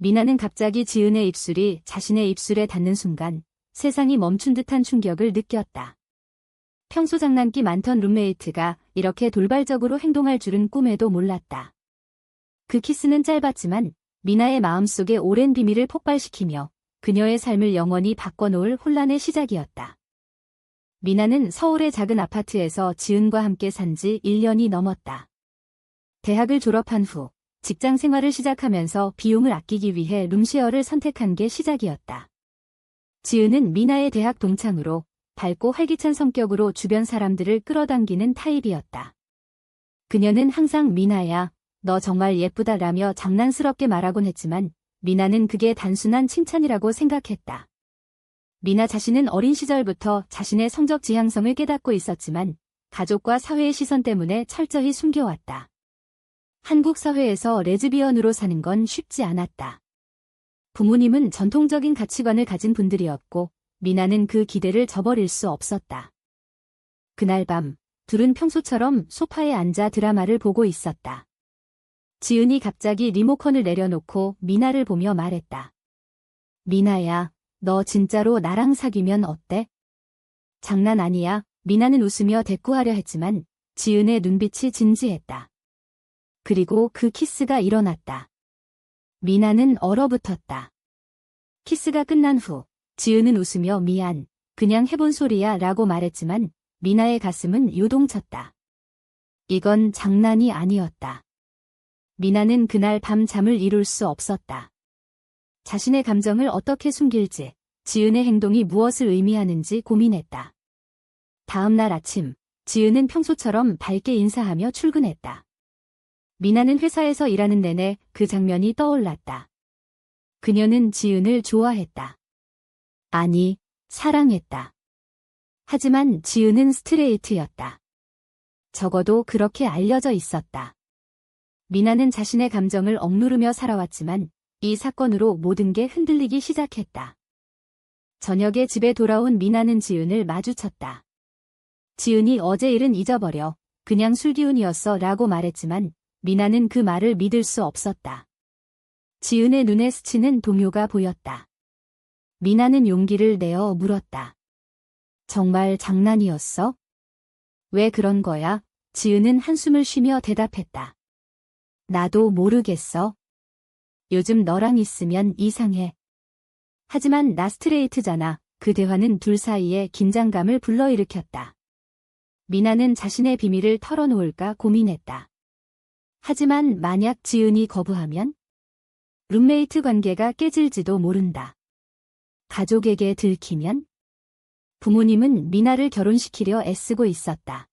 미나는 갑자기 지은의 입술이 자신의 입술에 닿는 순간 세상이 멈춘 듯한 충격을 느꼈다. 평소 장난기 많던 룸메이트가 이렇게 돌발적으로 행동할 줄은 꿈에도 몰랐다. 그 키스는 짧았지만 미나의 마음속에 오랜 비밀을 폭발시키며 그녀의 삶을 영원히 바꿔놓을 혼란의 시작이었다. 미나는 서울의 작은 아파트에서 지은과 함께 산 지 1년이 넘었다. 대학을 졸업한 후 직장 생활을 시작하면서 비용을 아끼기 위해 룸쉐어를 선택한 게 시작이었다. 지은은 미나의 대학 동창으로 밝고 활기찬 성격으로 주변 사람들을 끌어당기는 타입이었다. 그녀는 항상 미나야, 너 정말 예쁘다라며 장난스럽게 말하곤 했지만 미나는 그게 단순한 칭찬이라고 생각했다. 미나 자신은 어린 시절부터 자신의 성적 지향성을 깨닫고 있었지만 가족과 사회의 시선 때문에 철저히 숨겨왔다. 한국 사회에서 레즈비언으로 사는 건 쉽지 않았다. 부모님은 전통적인 가치관을 가진 분들이었고 미나는 그 기대를 저버릴 수 없었다. 그날 밤 둘은 평소처럼 소파에 앉아 드라마를 보고 있었다. 지은이 갑자기 리모컨을 내려놓고 미나를 보며 말했다. 미나야, 너 진짜로 나랑 사귀면 어때? 장난 아니야. 미나는 웃으며 대꾸하려 했지만 지은의 눈빛이 진지했다. 그리고 그 키스가 일어났다. 미나는 얼어붙었다. 키스가 끝난 후 지은은 웃으며 미안, 그냥 해본 소리야 라고 말했지만 미나의 가슴은 요동쳤다. 이건 장난이 아니었다. 미나는 그날 밤 잠을 이룰 수 없었다. 자신의 감정을 어떻게 숨길지, 지은의 행동이 무엇을 의미하는지 고민했다. 다음 날 아침, 지은은 평소처럼 밝게 인사하며 출근했다. 미나는 회사에서 일하는 내내 그 장면이 떠올랐다. 그녀는 지은을 좋아했다. 아니, 사랑했다. 하지만 지은은 스트레이트였다. 적어도 그렇게 알려져 있었다. 미나는 자신의 감정을 억누르며 살아왔지만 이 사건으로 모든 게 흔들리기 시작했다. 저녁에 집에 돌아온 미나는 지은을 마주쳤다. 지은이 어제 일은 잊어버려. 그냥 술기운이었어 라고 말했지만 미나는 그 말을 믿을 수 없었다. 지은의 눈에 스치는 동요가 보였다. 미나는 용기를 내어 물었다. 정말 장난이었어? 왜 그런 거야? 지은은 한숨을 쉬며 대답했다. 나도 모르겠어. 요즘 너랑 있으면 이상해. 하지만 나 스트레이트잖아. 그 대화는 둘 사이에 긴장감을 불러일으켰다. 미나는 자신의 비밀을 털어놓을까 고민했다. 하지만 만약 지은이 거부하면? 룸메이트 관계가 깨질지도 모른다. 가족에게 들키면? 부모님은 미나를 결혼시키려 애쓰고 있었다.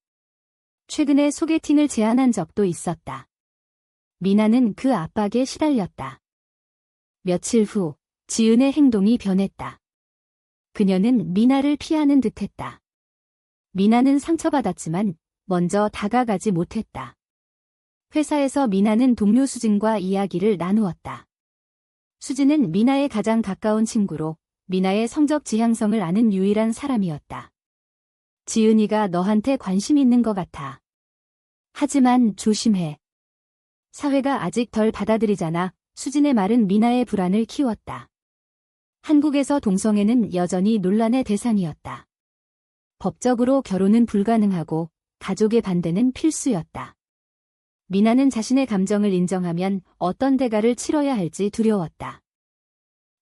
최근에 소개팅을 제안한 적도 있었다. 미나는 그 압박에 시달렸다. 며칠 후 지은의 행동이 변했다. 그녀는 미나를 피하는 듯했다. 미나는 상처받았지만 먼저 다가가지 못했다. 회사에서 미나는 동료 수진과 이야기를 나누었다. 수진은 미나의 가장 가까운 친구로 미나의 성적 지향성을 아는 유일한 사람이었다. 지은이가 너한테 관심 있는 것 같아. 하지만 조심해. 사회가 아직 덜 받아들이잖아. 수진의 말은 미나의 불안을 키웠다. 한국에서 동성애는 여전히 논란의 대상이었다. 법적으로 결혼은 불가능하고 가족의 반대는 필수였다. 미나는 자신의 감정을 인정하면 어떤 대가를 치러야 할지 두려웠다.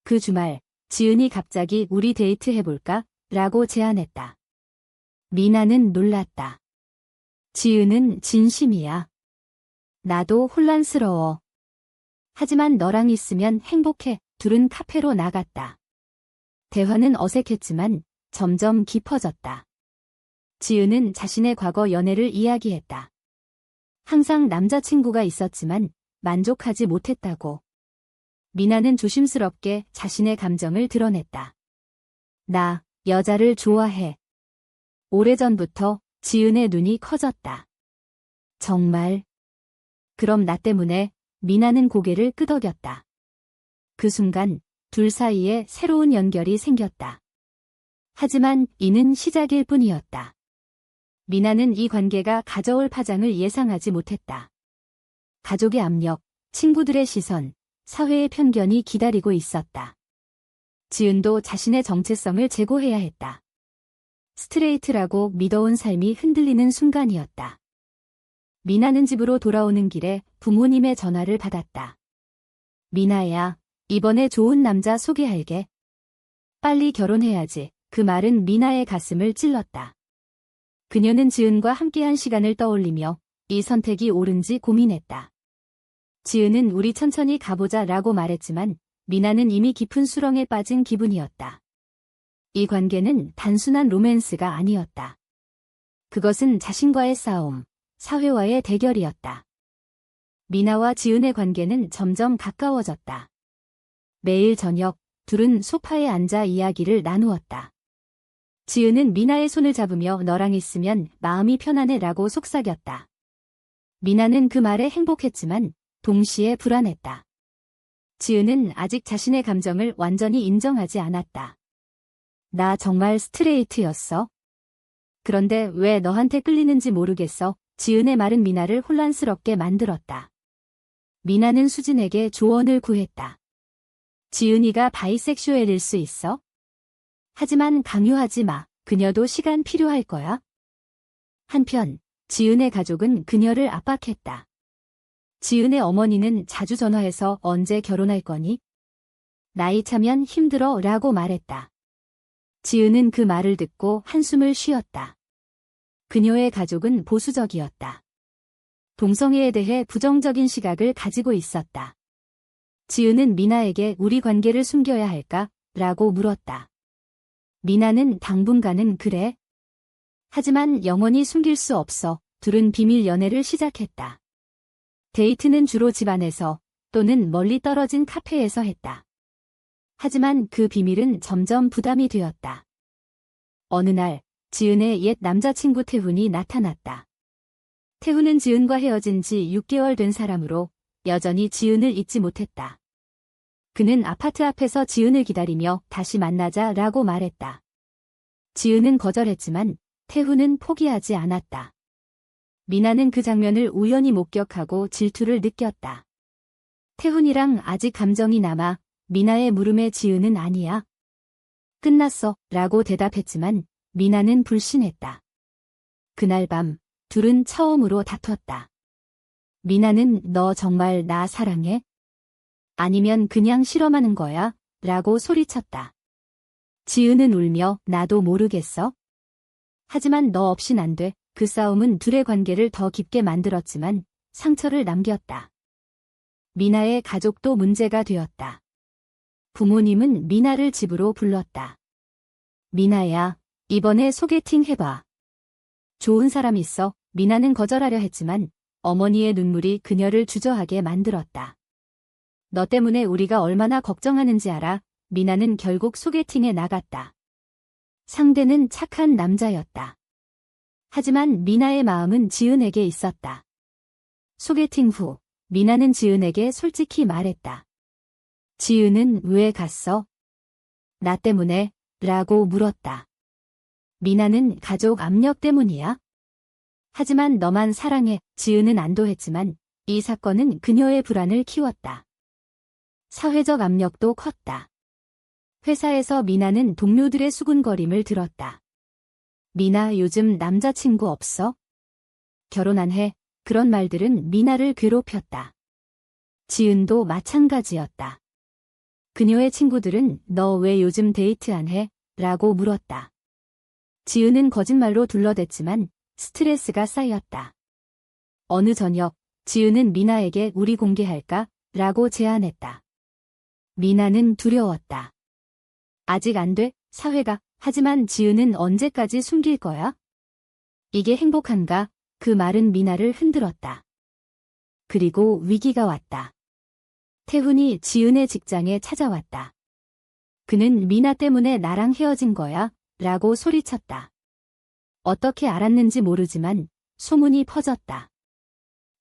그 주말, 지은이 갑자기 우리 데이트 해볼까? 라고 제안했다. 미나는 놀랐다. 지은은 진심이야. 나도 혼란스러워. 하지만 너랑 있으면 행복해. 둘은 카페로 나갔다. 대화는 어색했지만 점점 깊어졌다. 지은은 자신의 과거 연애를 이야기했다. 항상 남자친구가 있었지만 만족하지 못했다고. 미나는 조심스럽게 자신의 감정을 드러냈다. 나 여자를 좋아해. 오래전부터. 지은의 눈이 커졌다. 정말? 그럼 나 때문에? 미나는 고개를 끄덕였다. 그 순간 둘 사이에 새로운 연결이 생겼다. 하지만 이는 시작일 뿐이었다. 미나는 이 관계가 가져올 파장을 예상하지 못했다. 가족의 압력, 친구들의 시선, 사회의 편견이 기다리고 있었다. 지은도 자신의 정체성을 제고해야 했다. 스트레이트라고 믿어온 삶이 흔들리는 순간이었다. 미나는 집으로 돌아오는 길에 부모님의 전화를 받았다. 미나야, 이번에 좋은 남자 소개할게. 빨리 결혼해야지. 그 말은 미나의 가슴을 찔렀다. 그녀는 지은과 함께한 시간을 떠올리며 이 선택이 옳은지 고민했다. 지은은 우리 천천히 가보자 라고 말했지만 미나는 이미 깊은 수렁에 빠진 기분이었다. 이 관계는 단순한 로맨스가 아니었다. 그것은 자신과의 싸움, 사회와의 대결이었다. 미나와 지은의 관계는 점점 가까워졌다. 매일 저녁, 둘은 소파에 앉아 이야기를 나누었다. 지은은 미나의 손을 잡으며 너랑 있으면 마음이 편안해 라고 속삭였다. 미나는 그 말에 행복했지만 동시에 불안했다. 지은은 아직 자신의 감정을 완전히 인정하지 않았다. 나 정말 스트레이트였어? 그런데 왜 너한테 끌리는지 모르겠어. 지은의 말은 미나를 혼란스럽게 만들었다. 미나는 수진에게 조언을 구했다. 지은이가 바이섹슈얼일 수 있어? 하지만 강요하지 마. 그녀도 시간 필요할 거야. 한편 지은의 가족은 그녀를 압박했다. 지은의 어머니는 자주 전화해서 언제 결혼할 거니? 나이 차면 힘들어 라고 말했다. 지은은 그 말을 듣고 한숨을 쉬었다. 그녀의 가족은 보수적이었다. 동성애에 대해 부정적인 시각을 가지고 있었다. 지은은 미나에게 우리 관계를 숨겨야 할까? 라고 물었다. 미나는 당분간은 그래. 하지만 영원히 숨길 수 없어. 둘은 비밀 연애를 시작했다. 데이트는 주로 집안에서 또는 멀리 떨어진 카페에서 했다. 하지만 그 비밀은 점점 부담이 되었다. 어느 날 지은의 옛 남자친구 태훈이 나타났다. 태훈은 지은과 헤어진 지 6개월 된 사람으로 여전히 지은을 잊지 못했다. 그는 아파트 앞에서 지은을 기다리며 다시 만나자 라고 말했다. 지은은 거절했지만 태훈은 포기하지 않았다. 미나는 그 장면을 우연히 목격하고 질투를 느꼈다. 태훈이랑 아직 감정이 남아 미나의 물음에 지은은 아니야. 끝났어 라고 대답했지만 미나는 불신했다. 그날 밤 둘은 처음으로 다퉜다. 미나는 너 정말 나 사랑해? 아니면 그냥 실험하는 거야? 라고 소리쳤다. 지은은 울며 나도 모르겠어. 하지만 너 없인 안 돼. 그 싸움은 둘의 관계를 더 깊게 만들었지만 상처를 남겼다. 미나의 가족도 문제가 되었다. 부모님은 미나를 집으로 불렀다. 미나야, 이번에 소개팅 해봐. 좋은 사람 있어. 미나는 거절하려 했지만 어머니의 눈물이 그녀를 주저하게 만들었다. 너 때문에 우리가 얼마나 걱정하는지 알아? 미나는 결국 소개팅에 나갔다. 상대는 착한 남자였다. 하지만 미나의 마음은 지은에게 있었다. 소개팅 후 미나는 지은에게 솔직히 말했다. 지은은 왜 갔어? 나 때문에? 라고 물었다. 미나는 가족 압력 때문이야? 하지만 너만 사랑해. 지은은 안도했지만 이 사건은 그녀의 불안을 키웠다. 사회적 압력도 컸다. 회사에서 미나는 동료들의 수군거림을 들었다. 미나 요즘 남자친구 없어? 결혼 안 해? 그런 말들은 미나를 괴롭혔다. 지은도 마찬가지였다. 그녀의 친구들은 너 왜 요즘 데이트 안 해? 라고 물었다. 지은은 거짓말로 둘러댔지만 스트레스가 쌓였다. 어느 저녁 지은은 미나에게 우리 공개할까? 라고 제안했다. 미나는 두려웠다. 아직 안 돼? 사회가. 하지만 지은은 언제까지 숨길 거야? 이게 행복한가? 그 말은 미나를 흔들었다. 그리고 위기가 왔다. 태훈이 지은의 직장에 찾아왔다. 그는 미나 때문에 나랑 헤어진 거야? 라고 소리쳤다. 어떻게 알았는지 모르지만 소문이 퍼졌다.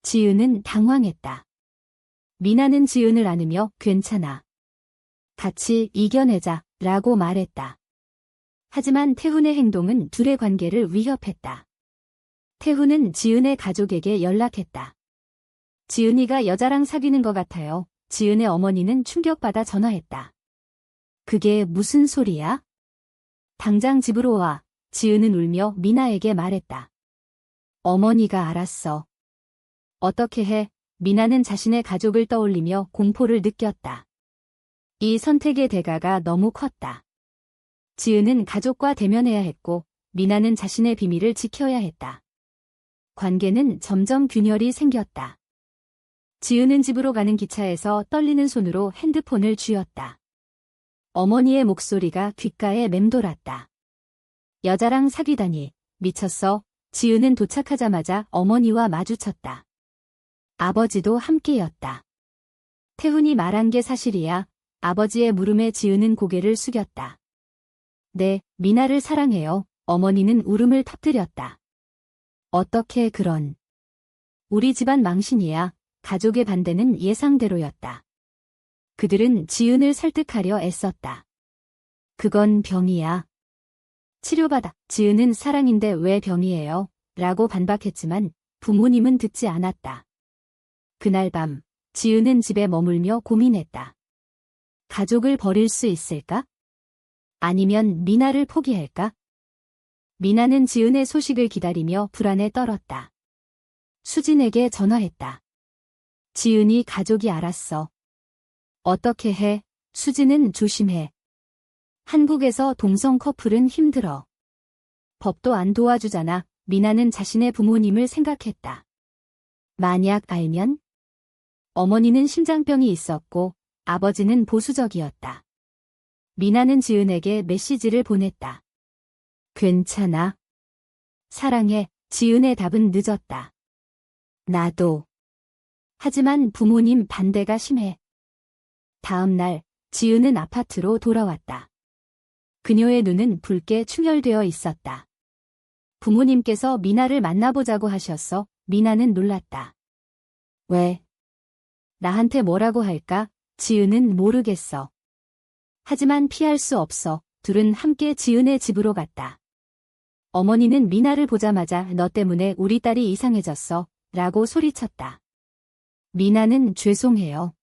지은은 당황했다. 미나는 지은을 안으며 괜찮아. 같이 이겨내자 라고 말했다. 하지만 태훈의 행동은 둘의 관계를 위협했다. 태훈은 지은의 가족에게 연락했다. 지은이가 여자랑 사귀는 것 같아요. 지은의 어머니는 충격받아 전화했다. 그게 무슨 소리야? 당장 집으로 와. 지은은 울며 미나에게 말했다. 어머니가 알았어. 어떻게 해? 미나는 자신의 가족을 떠올리며 공포를 느꼈다. 이 선택의 대가가 너무 컸다. 지은은 가족과 대면해야 했고, 미나는 자신의 비밀을 지켜야 했다. 관계는 점점 균열이 생겼다. 지은은 집으로 가는 기차에서 떨리는 손으로 핸드폰을 쥐었다. 어머니의 목소리가 귓가에 맴돌았다. 여자랑 사귀다니, 미쳤어. 지은은 도착하자마자 어머니와 마주쳤다. 아버지도 함께였다. 태훈이 말한 게 사실이야. 아버지의 물음에 지은은 고개를 숙였다. 네, 미나를 사랑해요. 어머니는 울음을 터뜨렸다. 어떻게 그런. 우리 집안 망신이야. 가족의 반대는 예상대로였다. 그들은 지은을 설득하려 애썼다. 그건 병이야. 치료받아. 지은은 사랑인데 왜 병이에요? 라고 반박했지만 부모님은 듣지 않았다. 그날 밤, 지은은 집에 머물며 고민했다. 가족을 버릴 수 있을까? 아니면 미나를 포기할까? 미나는 지은의 소식을 기다리며 불안에 떨었다. 수진에게 전화했다. 지은이 가족이 알았어. 어떻게 해? 수진은 조심해. 한국에서 동성 커플은 힘들어. 법도 안 도와주잖아. 미나는 자신의 부모님을 생각했다. 만약 알면? 어머니는 심장병이 있었고 아버지는 보수적이었다. 미나는 지은에게 메시지를 보냈다. 괜찮아. 사랑해. 지은의 답은 늦었다. 나도. 하지만 부모님 반대가 심해. 다음 날, 지은은 아파트로 돌아왔다. 그녀의 눈은 붉게 충혈되어 있었다. 부모님께서 미나를 만나보자고 하셨어. 미나는 놀랐다. 왜? 나한테 뭐라고 할까? 지은은 모르겠어. 하지만 피할 수 없어. 둘은 함께 지은의 집으로 갔다. 어머니는 미나를 보자마자 너 때문에 우리 딸이 이상해졌어. 라고 소리쳤다. 미나는 죄송해요.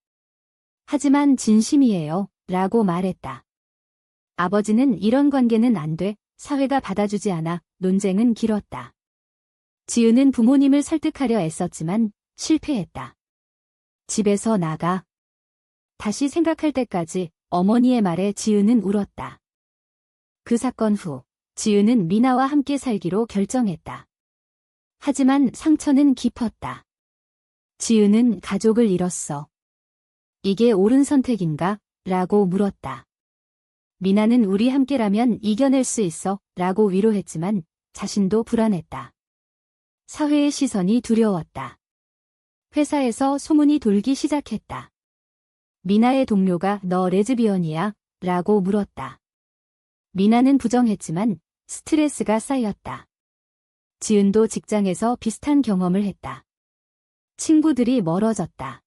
하지만 진심이에요. 라고 말했다. 아버지는 이런 관계는 안 돼. 사회가 받아주지 않아. 논쟁은 길었다. 지은은 부모님을 설득하려 애썼지만 실패했다. 집에서 나가. 다시 생각할 때까지 어머니의 말에 지은은 울었다. 그 사건 후 지은은 미나와 함께 살기로 결정했다. 하지만 상처는 깊었다. 지은은 가족을 잃었어. 이게 옳은 선택인가? 라고 물었다. 미나는 우리 함께라면 이겨낼 수 있어. 라고 위로했지만 자신도 불안했다. 사회의 시선이 두려웠다. 회사에서 소문이 돌기 시작했다. 미나의 동료가 너 레즈비언이야? 라고 물었다. 미나는 부정했지만 스트레스가 쌓였다. 지은도 직장에서 비슷한 경험을 했다. 친구들이 멀어졌다.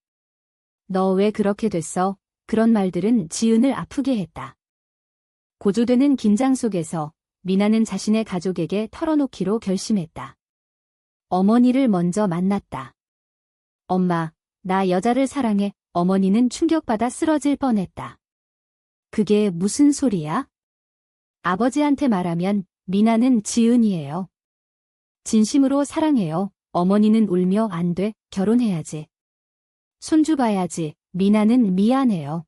너 왜 그렇게 됐어? 그런 말들은 지은을 아프게 했다. 고조되는 긴장 속에서 미나는 자신의 가족에게 털어놓기로 결심했다. 어머니를 먼저 만났다. 엄마, 나 여자를 사랑해. 어머니는 충격받아 쓰러질 뻔했다. 그게 무슨 소리야? 아버지한테 말하면 미나는 지은이에요. 진심으로 사랑해요. 어머니는 울며 안 돼. 결혼해야지. 손주 봐야지. 미나는 미안해요.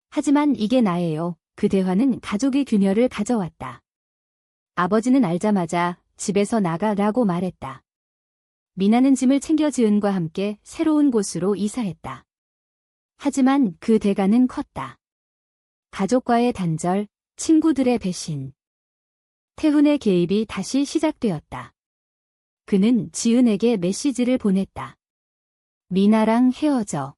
하지만 이게 나예요. 그 대화는 가족의 균열을 가져왔다. 아버지는 알자마자 집에서 나가라고 말했다. 미나는 짐을 챙겨 지은과 함께 새로운 곳으로 이사했다. 하지만 그 대가는 컸다. 가족과의 단절, 친구들의 배신. 태훈의 개입이 다시 시작되었다. 그는 지은에게 메시지를 보냈다. 미나랑 헤어져.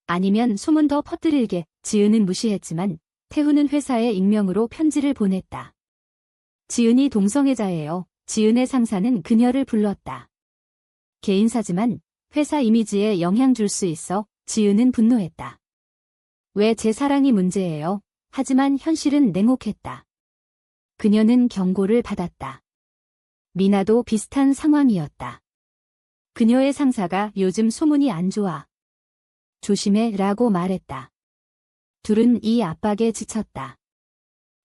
아니면 소문 더 퍼뜨리게. 지은은 무시했지만 태훈은 회사에 익명으로 편지를 보냈다. 지은이 동성애자예요. 지은의 상사는 그녀를 불렀다. 개인사지만 회사 이미지에 영향 줄 수 있어. 지은은 분노했다. 왜 제 사랑이 문제예요? 하지만 현실은 냉혹했다. 그녀는 경고를 받았다. 미나도 비슷한 상황이었다. 그녀의 상사가 요즘 소문이 안 좋아. 조심해 라고 말했다. 둘은 이 압박에 지쳤다.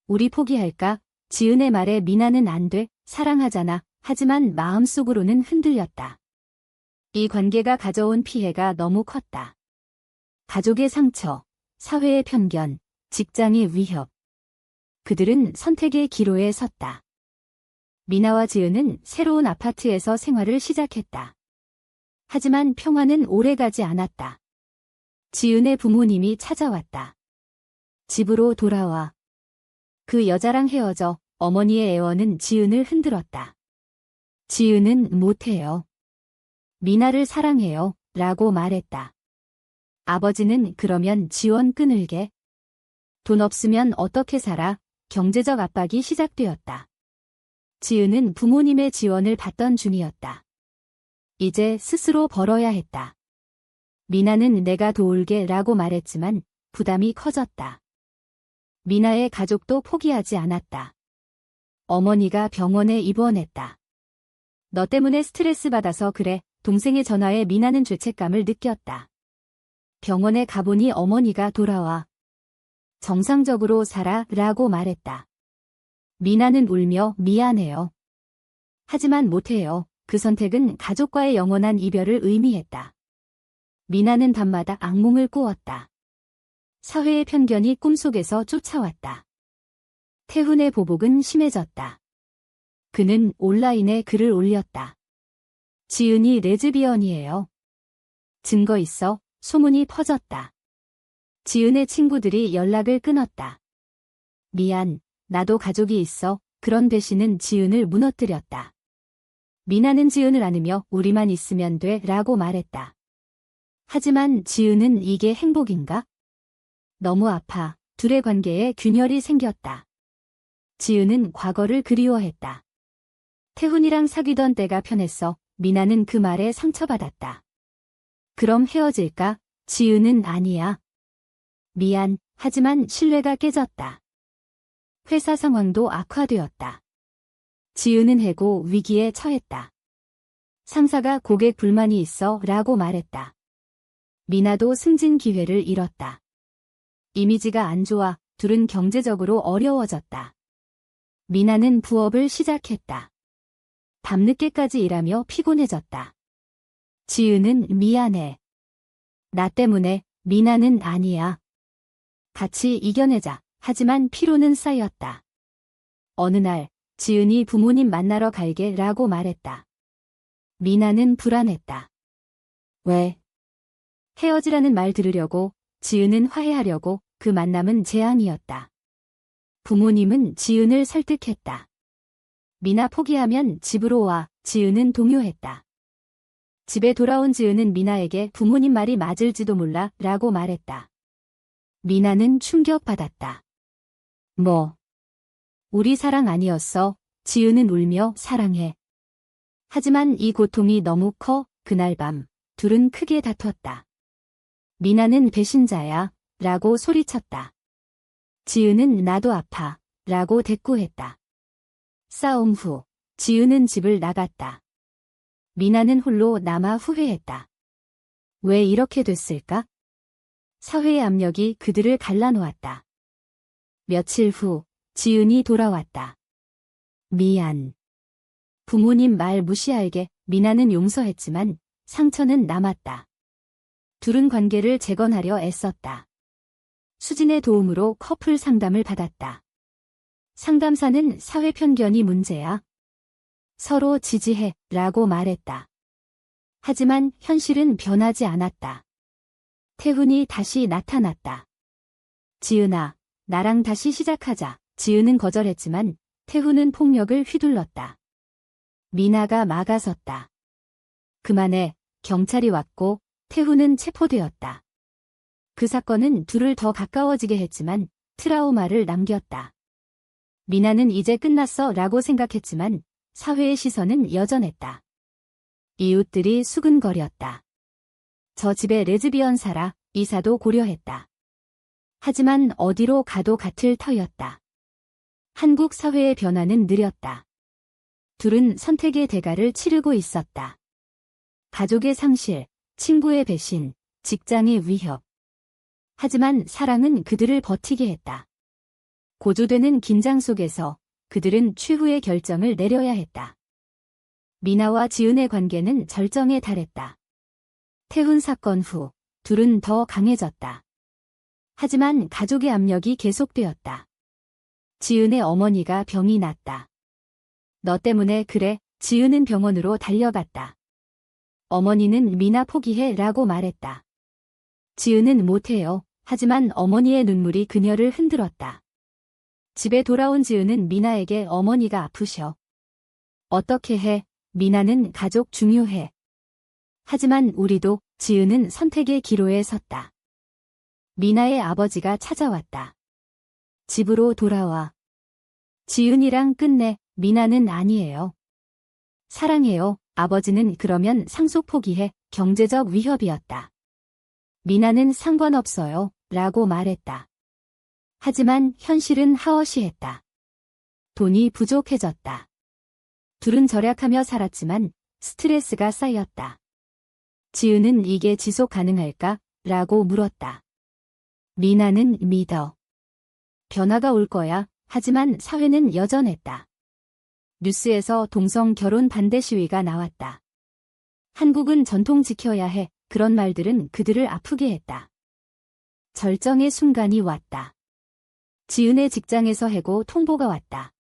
우리 포기할까? 지은의 말에 미나는 안 돼, 사랑하잖아. 하지만 마음속으로는 흔들렸다. 이 관계가 가져온 피해가 너무 컸다. 가족의 상처, 사회의 편견, 직장의 위협. 그들은 선택의 기로에 섰다. 미나와 지은은 새로운 아파트에서 생활을 시작했다. 하지만 평화는 오래가지 않았다. 지은의 부모님이 찾아왔다. 집으로 돌아와. 그 여자랑 헤어져. 어머니의 애원은 지은을 흔들었다. 지은은 못해요. 미나를 사랑해요. 라고 말했다. 아버지는 그러면 지원 끊을게. 돈 없으면 어떻게 살아? 경제적 압박이 시작되었다. 지은은 부모님의 지원을 받던 중이었다. 이제 스스로 벌어야 했다. 미나는 내가 도울게 라고 말했지만 부담이 커졌다. 미나의 가족도 포기하지 않았다. 어머니가 병원에 입원했다. 너 때문에 스트레스 받아서 그래. 동생의 전화에 미나는 죄책감을 느꼈다. 병원에 가보니 어머니가 돌아와. 정상적으로 살아 라고 말했다. 미나는 울며 미안해요. 하지만 못해요. 그 선택은 가족과의 영원한 이별을 의미했다. 미나는 밤마다 악몽을 꾸었다. 사회의 편견이 꿈속에서 쫓아왔다. 태훈의 보복은 심해졌다. 그는 온라인에 글을 올렸다. 지은이 레즈비언이에요. 증거 있어. 소문이 퍼졌다. 지은의 친구들이 연락을 끊었다. 미안, 나도 가족이 있어. 그런 배신은 지은을 무너뜨렸다. 미나는 지은을 안으며 우리만 있으면 돼 라고 말했다. 하지만 지은은 이게 행복인가? 너무 아파. 둘의 관계에 균열이 생겼다. 지은은 과거를 그리워했다. 태훈이랑 사귀던 때가 편했어. 미나는 그 말에 상처받았다. 그럼 헤어질까? 지은은 아니야. 미안, 하지만 신뢰가 깨졌다. 회사 상황도 악화되었다. 지은은 해고 위기에 처했다. 상사가 고객 불만이 있어 라고 말했다. 미나도 승진 기회를 잃었다. 이미지가 안 좋아. 둘은 경제적으로 어려워졌다. 미나는 부업을 시작했다. 밤늦게까지 일하며 피곤해졌다. 지은은 미안해. 나 때문에. 미나는 아니야. 같이 이겨내자. 하지만 피로는 쌓였다. 어느 날 지은이 부모님 만나러 갈게 라고 말했다. 미나는 불안했다. 왜? 헤어지라는 말 들으려고. 지은은 화해하려고. 그 만남은 재앙이었다. 부모님은 지은을 설득했다. 미나 포기하면 집으로 와. 지은은 동요했다. 집에 돌아온 지은은 미나에게 부모님 말이 맞을지도 몰라 라고 말했다. 미나는 충격받았다. 뭐? 우리 사랑 아니었어. 지은은 울며 사랑해. 하지만 이 고통이 너무 커. 그날 밤 둘은 크게 다퉜다. 미나는 배신자야 라고 소리쳤다. 지은은 나도 아파 라고 대꾸했다. 싸움 후 지은은 집을 나갔다. 미나는 홀로 남아 후회했다. 왜 이렇게 됐을까? 사회의 압력이 그들을 갈라놓았다. 며칠 후 지은이 돌아왔다. 미안. 부모님 말 무시할게. 미나는 용서했지만 상처는 남았다. 둘은 관계를 재건하려 애썼다. 수진의 도움으로 커플 상담을 받았다. 상담사는 사회 편견이 문제야. 서로 지지해 라고 말했다. 하지만 현실은 변하지 않았다. 태훈이 다시 나타났다. 지은아, 나랑 다시 시작하자. 지은은 거절했지만 태훈은 폭력을 휘둘렀다. 미나가 막아섰다. 그만해. 경찰이 왔고 태훈은 체포되었다. 그 사건은 둘을 더 가까워지게 했지만 트라우마를 남겼다. 미나는 이제 끝났어 라고 생각했지만 사회의 시선은 여전했다. 이웃들이 수근거렸다. 저 집에 레즈비언 살아. 이사도 고려했다. 하지만 어디로 가도 같을 터였다. 한국 사회의 변화는 느렸다. 둘은 선택의 대가를 치르고 있었다. 가족의 상실, 친구의 배신, 직장의 위협. 하지만 사랑은 그들을 버티게 했다. 고조되는 긴장 속에서 그들은 최후의 결정을 내려야 했다. 미나와 지은의 관계는 절정에 달했다. 태훈 사건 후 둘은 더 강해졌다. 하지만 가족의 압력이 계속되었다. 지은의 어머니가 병이 났다. 너 때문에 그래. 지은은 병원으로 달려갔다. 어머니는 미나 포기해 라고 말했다. 지은은 못해요. 하지만 어머니의 눈물이 그녀를 흔들었다. 집에 돌아온 지은은 미나에게 어머니가 아프셔. 어떻게 해? 미나는 가족 중요해. 하지만 우리도. 지은은 선택의 기로에 섰다. 미나의 아버지가 찾아왔다. 집으로 돌아와. 지은이랑 끝내. 미나는 아니에요. 사랑해요. 아버지는 그러면 상속 포기해. 경제적 위협이었다. 미나는 상관없어요. 라고 말했다. 하지만 현실은 하어시했다. 돈이 부족해졌다. 둘은 절약하며 살았지만 스트레스가 쌓였다. 지은은 이게 지속 가능할까? 라고 물었다. 미나는 믿어. 변화가 올 거야. 하지만 사회는 여전했다. 뉴스에서 동성 결혼 반대 시위가 나왔다. 한국은 전통 지켜야 해. 그런 말들은 그들을 아프게 했다. 절정의 순간이 왔다. 지은의 직장에서 해고 통보가 왔다.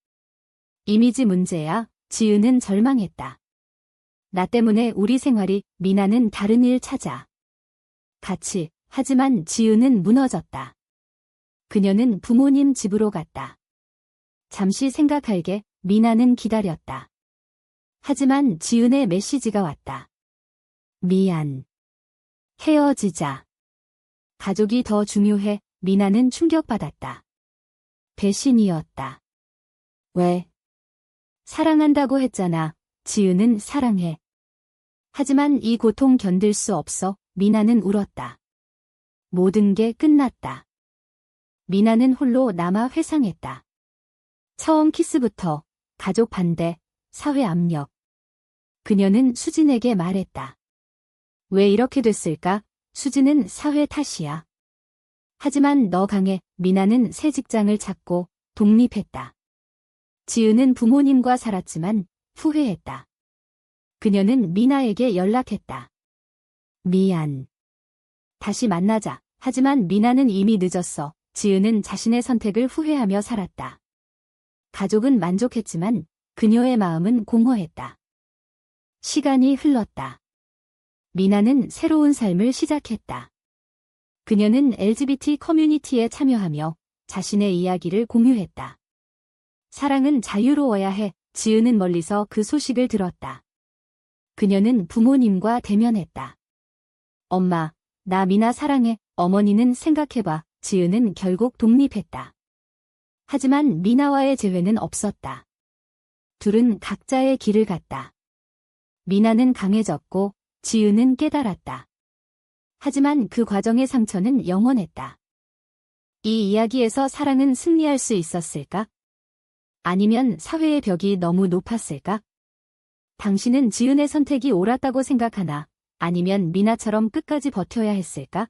이미지 문제야. 지은은 절망했다. 나 때문에 우리 생활이. 미나는 다른 일 찾아. 같이. 하지만 지은은 무너졌다. 그녀는 부모님 집으로 갔다. 잠시 생각할게. 미나는 기다렸다. 하지만 지은의 메시지가 왔다. 미안. 헤어지자. 가족이 더 중요해. 미나는 충격받았다. 배신이었다. 왜? 사랑한다고 했잖아. 지은은 사랑해. 하지만 이 고통 견딜 수 없어. 미나는 울었다. 모든 게 끝났다. 미나는 홀로 남아 회상했다. 처음 키스부터 가족 반대, 사회 압력. 그녀는 수진에게 말했다. 왜 이렇게 됐을까? 수진은 사회 탓이야. 하지만 너 강해. 미나는 새 직장을 찾고 독립했다. 지은은 부모님과 살았지만 후회했다. 그녀는 미나에게 연락했다. 미안. 다시 만나자. 하지만 미나는 이미 늦었어. 지은은 자신의 선택을 후회하며 살았다. 가족은 만족했지만 그녀의 마음은 공허했다. 시간이 흘렀다. 미나는 새로운 삶을 시작했다. 그녀는 LGBT 커뮤니티에 참여하며 자신의 이야기를 공유했다. 사랑은 자유로워야 해. 지은은 멀리서 그 소식을 들었다. 그녀는 부모님과 대면했다. 엄마, 나 미나 사랑해. 어머니는 생각해봐. 지은은 결국 독립했다. 하지만 미나와의 재회는 없었다. 둘은 각자의 길을 갔다. 미나는 강해졌고 지은은 깨달았다. 하지만 그 과정의 상처는 영원했다. 이 이야기에서 사랑은 승리할 수 있었을까? 아니면 사회의 벽이 너무 높았을까? 당신은 지은의 선택이 옳았다고 생각하나? 아니면 미나처럼 끝까지 버텨야 했을까?